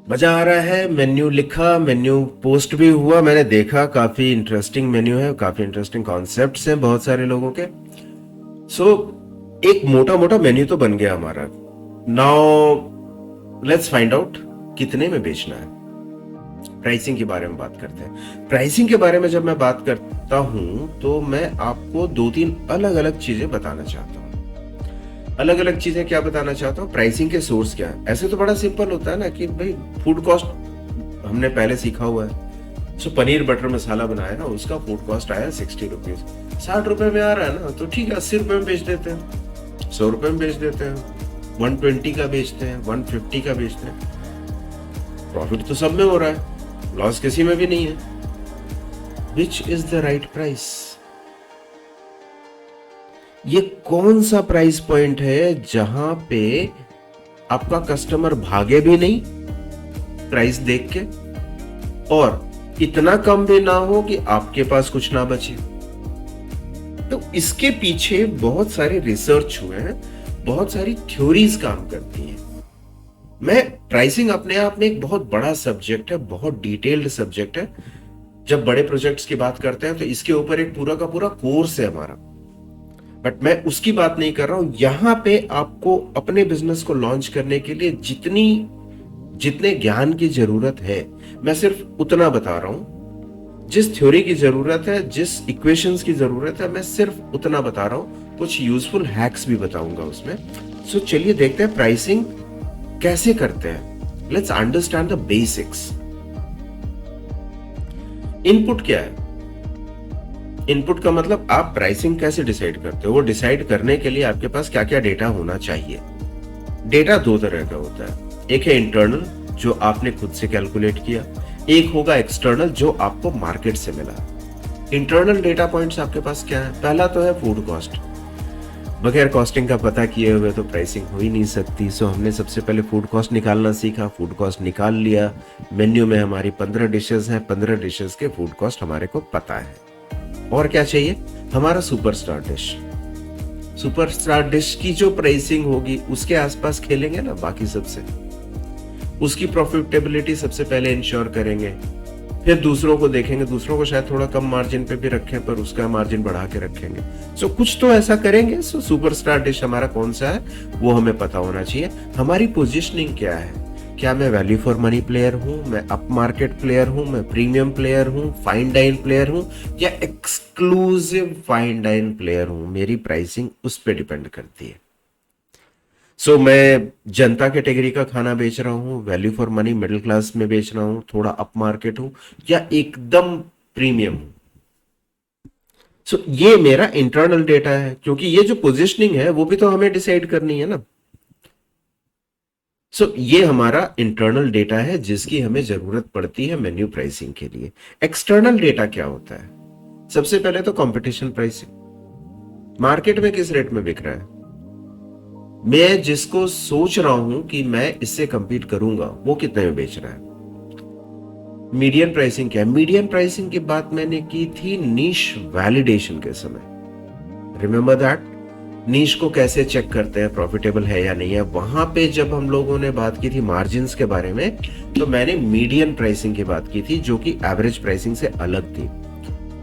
मजा आ रहा है। मेन्यू लिखा, मेन्यू पोस्ट भी हुआ, मैंने देखा काफी इंटरेस्टिंग मेन्यू है, काफी इंटरेस्टिंग कॉन्सेप्ट्स हैं बहुत सारे लोगों के। सो एक मोटा मोटा मेन्यू तो बन गया हमारा। नाउ लेट्स फाइंड आउट कितने में बेचना है। प्राइसिंग के बारे में बात करते हैं। प्राइसिंग के बारे में जब मैं बात करता हूं तो मैं आपको दो तीन अलग अलग चीजें बताना चाहता हूं। अलग अलग चीजें क्या बताना चाहता हूँ, प्राइसिंग के सोर्स क्या है। ऐसे तो बड़ा सिंपल होता है ना कि भाई फूड कॉस्ट हमने पहले सीखा हुआ है। सो पनीर बटर मसाला बनाया ना, उसका फूड कॉस्ट आया 60 रुपीज। 60 रुपए में आ रहा है ना, तो ठीक है 80 रुपए में बेच देते हैं, 100 रुपए में बेच देते हैं, 120 का बेचते हैं, 150 का बेचते हैं। प्रॉफिट तो सब में हो रहा है, लॉस किसी में भी नहीं है। Which is the right price? ये कौन सा प्राइस पॉइंट है जहां पे आपका कस्टमर भागे भी नहीं प्राइस देख के, और इतना कम भी ना हो कि आपके पास कुछ ना बचे? तो इसके पीछे बहुत सारे रिसर्च हुए हैं, बहुत सारी थ्योरीज काम करती हैं। मैं प्राइसिंग अपने आप में एक बहुत बड़ा सब्जेक्ट है, बहुत डिटेल्ड सब्जेक्ट है। जब बड़े प्रोजेक्ट्स की बात करते हैं तो इसके ऊपर एक पूरा का पूरा कोर्स है हमारा, बट मैं उसकी बात नहीं कर रहा हूं। यहां पे आपको अपने बिजनेस को लॉन्च करने के लिए जितने ज्ञान की जरूरत है, मैं सिर्फ उतना बता रहा हूं। जिस थ्योरी की जरूरत है, जिस इक्वेशंस की जरूरत है, मैं सिर्फ उतना बता रहा हूं। कुछ यूजफुल हैक्स भी बताऊंगा उसमें। सो चलिए देखते हैं प्राइसिंग कैसे करते हैं। Let's understand the basics. Input क्या है? इनपुट का मतलब आप प्राइसिंग कैसे डिसाइड करते हो। वो डिसाइड करने के लिए आपके पास क्या क्या डेटा होना चाहिए। डेटा दो तरह का होता है, एक है इंटरनल जो आपने खुद से कैलकुलेट किया, एक होगा एक्सटर्नल जो आपको मार्केट से मिला। इंटरनल डेटा पॉइंट्स आपके पास क्या है? पहला तो है फूड कॉस्ट। बगैर कॉस्टिंग का पता किए हुए तो प्राइसिंग हो ही नहीं सकती। सो हमने सबसे पहले फूड कॉस्ट निकालना सीखा, फूड कॉस्ट निकाल लिया। मेन्यू में हमारी 15 डिशेस हैं, 15 डिशेस के फूड कॉस्ट हमारे को पता है। और क्या चाहिए? हमारा सुपरस्टार डिश। सुपरस्टार डिश की जो प्राइसिंग होगी उसके आसपास खेलेंगे ना बाकी सबसे। उसकी प्रॉफिटेबिलिटी सबसे पहले इंश्योर करेंगे, फिर दूसरों को देखेंगे। दूसरों को शायद थोड़ा कम मार्जिन पे भी रखें, पर उसका मार्जिन बढ़ा के रखेंगे। सो कुछ तो ऐसा करेंगे। सो सुपरस्टार डिश हमारा कौन सा है वो हमें पता होना चाहिए। हमारी पोजीशनिंग क्या है? क्या मैं वैल्यू फॉर मनी प्लेयर हूं, मैं अप मार्केट प्लेयर हूं, मैं प्रीमियम प्लेयर हूं, फाइन डाइन प्लेयर हूं, या एक्सक्लूसिव फाइन डाइन प्लेयर हूं? मेरी प्राइसिंग उस पर डिपेंड करती है। सो मैं जनता कैटेगरी का खाना बेच रहा हूँ, value for money middle class में बेच रहा हूँ, थोड़ा अप मार्केट हूँ, या एकदम प्रीमियम हूँ? सो ये मेरा इंटरनल डेटा है, क्योंकि ये जो पोजिशनिंग है वो भी तो हमें डिसाइड करनी है ना। सो ये हमारा इंटरनल डेटा है जिसकी हमें जरूरत पड़ती है मेन्यू प्राइसिंग के लिए। एक्सटर्नल डेटा क्या होता है? सबसे पहले तो कंपटीशन प्राइसिंग। मार्केट में किस रेट में बिक रहा है? मैं जिसको सोच रहा हूं कि मैं इससे कंपीट करूंगा वो कितने में बेच रहा है? मीडियन प्राइसिंग क्या है? मीडियन प्राइसिंग की बात मैंने की थी नीश वैलिडेशन के समय। Remember that? नीश को कैसे चेक करते हैं प्रॉफिटेबल है या नहीं है। वहां पे जब हम लोगों ने बात की थी मार्जिन्स के बारे में, तो मैंने मीडियन प्राइसिंग की बात की थी जो कि एवरेज प्राइसिंग से अलग थी।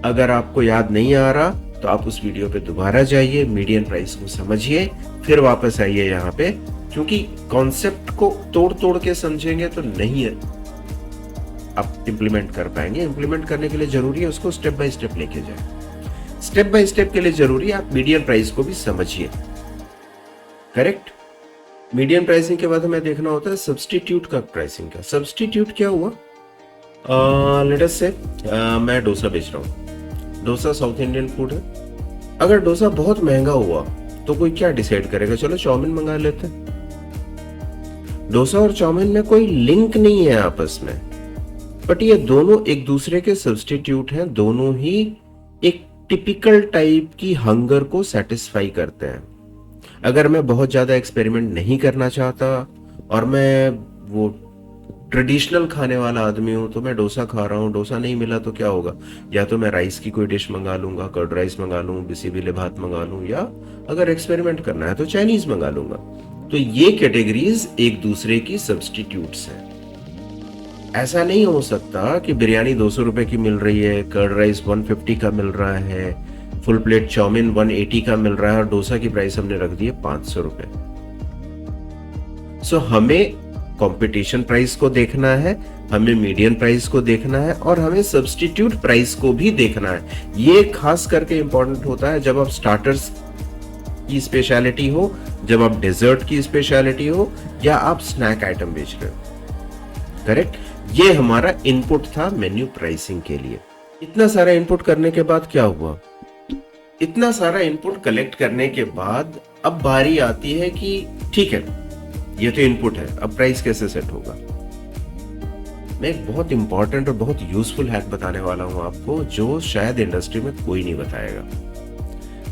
अगर आपको याद नहीं आ रहा तो आप उस वीडियो पे दोबारा जाइए, मीडियन प्राइस को समझिए, फिर वापस आइए यहाँ पे, क्योंकि कॉन्सेप्ट को तोड़ तोड़ के समझेंगे तो नहीं है आप इंप्लीमेंट कर पाएंगे। इंप्लीमेंट करने के लिए जरूरी है उसको स्टेप बाय स्टेप लेके जाए। स्टेप बाय स्टेप के लिए जरूरी है आप मीडियन प्राइस को भी समझिए। करेक्ट? मीडियन प्राइसिंग के बाद हमें देखना होता है सब्सटीट्यूट का प्राइसिंग का। सब्सटीट्यूट क्या हुआ? लेट अस से मैं डोसा बेच रहा हूँ। डोसा साउथ इंडियन फूड है। अगर डोसा बहुत महंगा हुआ तो कोई क्या डिसाइड करेगा? चलो चाउमीन मंगा लेते हैं। डोसा और चाउमीन में कोई लिंक नहीं है आपस में, बट ये दोनों एक दूसरे के सब्सटीट्यूट हैं। दोनों ही एक टिपिकल टाइप की हंगर को सेटिस्फाई करते हैं। अगर मैं बहुत ज्यादा एक्सपेरिमेंट नहीं करना चाहता और मैं वो ट्रेडिशनल खाने वाला आदमी हूं, तो मैं डोसा खा रहा हूं, डोसा नहीं मिला तो क्या होगा? या तो मैं राइस की कोई डिश मंगा लूंगा, कर्ड राइस मंगा लूं, बिसी बिले भात मंगा लूं, या अगर एक्सपेरिमेंट करना है तो चाइनीज मंगा लूंगा। तो ये कैटेगरीज एक दूसरे की सब्सटीट्यूट्स हैं। ऐसा नहीं हो सकता कि बिरयानी 200 रुपए की मिल रही है, कर्ड राइस 150 का मिल रहा है, फुल प्लेट चाउमीन 180 का मिल रहा है और डोसा की प्राइस हमने रख दी है 500 रुपए। सो हमें कंपटीशन प्राइस को देखना है, हमें मीडियन प्राइस को देखना है और हमें सब्स्टिट्यूट प्राइस को भी देखना है। ये खास करके इंपॉर्टेंट होता है जब आप स्टार्टर्स की स्पेशलिटी हो, जब आप डेजर्ट की स्पेशलिटी हो या आप स्नैक आइटम बेच रहे हो। करेक्ट। ये हमारा इनपुट था मेन्यू प्राइसिंग के लिए। इतना सारा इनपुट करने के बाद क्या हुआ, इतना सारा इनपुट कलेक्ट करने के बाद अब बारी आती है कि ठीक है ये तो इनपुट है, अब प्राइस कैसे सेट होगा। मैं एक बहुत इंपॉर्टेंट और बहुत यूजफुल हैक बताने वाला हूं आपको, जो शायद इंडस्ट्री में कोई नहीं बताएगा,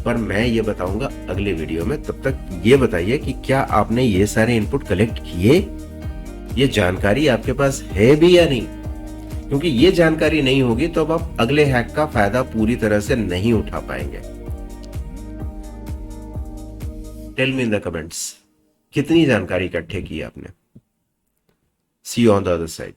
पर मैं ये बताऊंगा अगले वीडियो में। तब तक ये बताइए कि क्या आपने ये सारे इनपुट कलेक्ट किए, ये जानकारी आपके पास है भी या नहीं। क्योंकि ये जानकारी नहीं होगी तो अब आप अगले हैक का फायदा पूरी तरह से नहीं उठा पाएंगे। Tell me in the comments कितनी जानकारी इकट्ठे की आपने। See you on the other side.